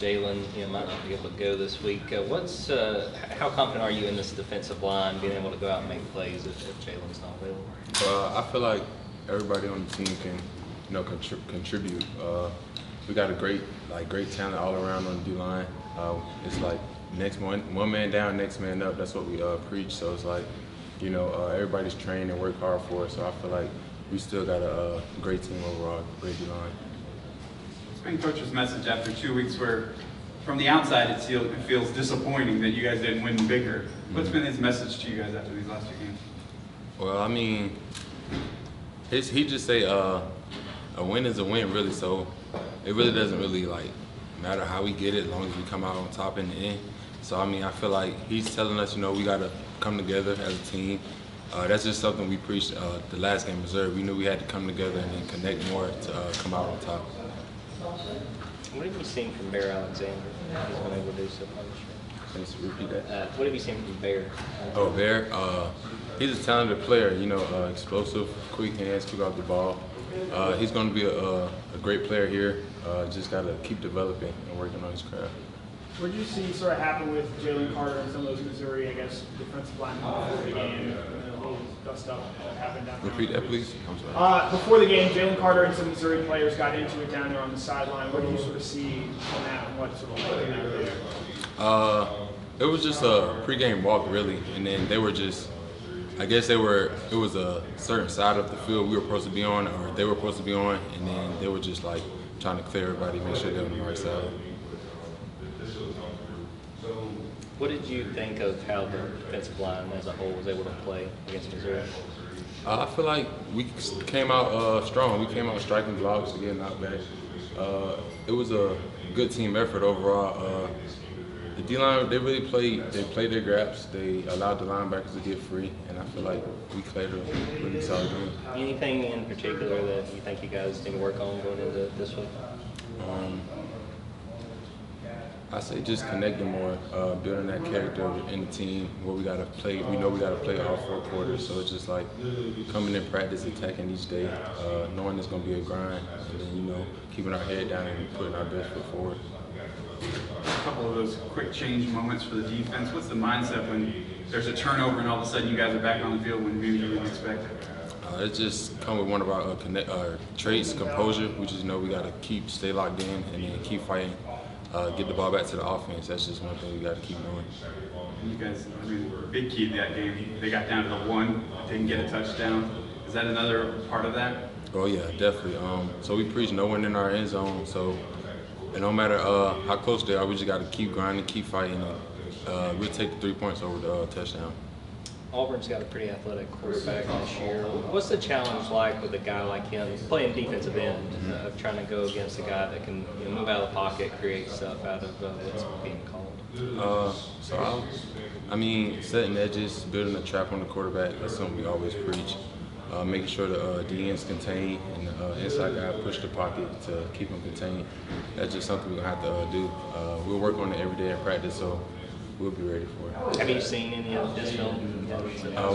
Jalen, might not be able to go this week. How confident are you in this defensive line being able to go out and make plays if Jalen's not available? I feel like everybody on the team can, contribute. We got a great talent all around on the D line. It's like next one man down, next man up. That's what we preach. So it's like, everybody's trained and work hard for it. So I feel like we still got a great team overall, great D line. It's been Coach's message after 2 weeks where, from the outside, it feels disappointing that you guys didn't win bigger. What's been his message to you guys after these last 2 games? Well, I mean, he just say a win is a win, really. So it really doesn't really matter how we get it, as long as we come out on top in the end. So I mean, I feel like he's telling us, we got to come together as a team. That's just something we preached the last game, Missouri. We knew we had to come together and then connect more to come out on top. What have you seen from Bear Alexander? He's been able to do so far this year. Can you repeat that? What have you seen from Bear? Oh, Bear. He's a talented player. Explosive, quick hands, quick off the ball. He's going to be a great player here. Just got to keep developing and working on his craft. What did you see sort of happen with Jalen Carter and some of those Missouri, defensive linemen before the game? A little dust up that happened down there. Repeat that, please. I'm sorry. Before the game, Jalen Carter and some Missouri players got into it down there on the sideline. What did you sort of see on that, and what sort of led out there? It was just a pregame walk, really, and then they were just. I guess it was a certain side of the field we were supposed to be on, or they were supposed to be on, and then they were just trying to clear everybody, make sure they're on the right side. What did you think of how the defensive line as a whole was able to play against Missouri? I feel like we came out strong. We came out striking blocks to get knocked back. It was a good team effort overall. The D-line, they really played their gaps. They allowed the linebackers to get free, and I feel like we played a really solid game. Anything in particular that you think you guys need to work on going into this week? I say just connecting more, building that character in the team where we got to play. We know we got to play all 4 quarters, so it's just like coming in practice, attacking each day, knowing it's going to be a grind, and then, keeping our head down and putting our best foot forward. A couple of those quick change moments for the defense. What's the mindset when there's a turnover and all of a sudden you guys are back on the field when maybe you didn't expect it? It just come with one of our traits, composure. We just know we got to stay locked in, and then keep fighting. Get the ball back to the offense. That's just one thing we got to keep doing. You guys, big key to that game. They got down to the 1, didn't get a touchdown. Is that another part of that? Oh yeah, definitely. So we preach no one in our end zone. So, and no matter how close they are, we just got to keep grinding, keep fighting. We'll take the 3 points over the touchdown. Auburn's got a pretty athletic quarterback this year. What's the challenge like with a guy like him playing defensive end, of trying to go against a guy that can move out of the pocket, create stuff out of what's being called? Setting edges, building a trap on the quarterback, that's something we always preach. Making sure the DN's contained and the inside guy push the pocket to keep him contained. That's just something we're going to have to do. We'll work on it every day in practice, so we'll be ready for it. Have you seen any of this film?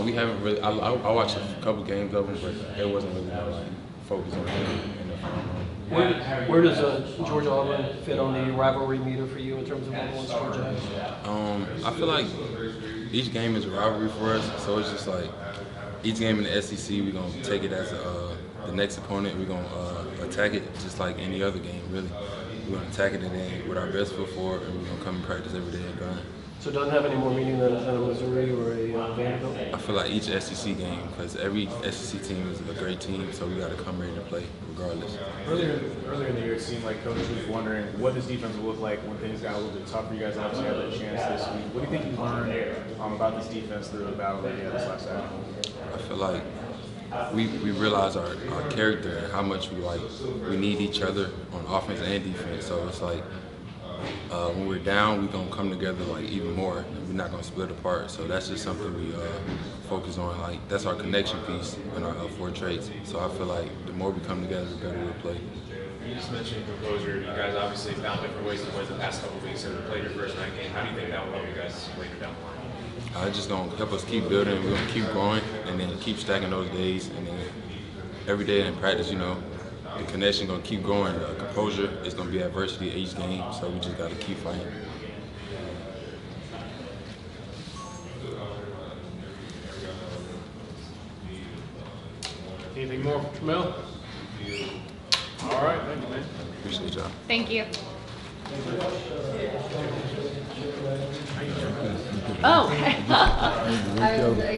We haven't really. I watched a couple games of them, but there wasn't really no focus on them in the film. Where does Georgia Auburn fit on the rivalry meter for you in terms of number one score? I feel like each game is a rivalry for us, so it's just like each game in the SEC, we're gonna take it as the next opponent. We're gonna attack it just like any other game, really. We're gonna attack it and with our best foot forward, and we're gonna come and practice every day and grind. So it doesn't have any more meaning than a Missouri or a Vanderbilt? I feel like each SEC game, because every SEC team is a great team, so we got to come ready to play regardless. Earlier in the year, it seemed like Coach was wondering what this defense will look like when things got a little bit tougher. You guys obviously had that chance this week. What do you think you learned about this defense through the battle that you had this last Saturday? I feel like we realize our character and how much we need each other on offense and defense. So it's like when we're down, we're gonna come together even more. We're not gonna split apart. So that's just something we focus on. That's our connection piece in our 4 traits. So I feel like the more we come together, the better we'll play. You just mentioned composure. You guys obviously found different ways to win the past couple of weeks and played your first night game. How do you think that will help you guys later down the line? It's just gonna help us keep building. We're gonna keep growing, and then keep stacking those days, and then every day in practice, the connection gonna keep growing. The composure is gonna be adversity each game, so we just gotta keep fighting. Anything more for Tramel? All right, thank you, man. Appreciate y'all. Thank you.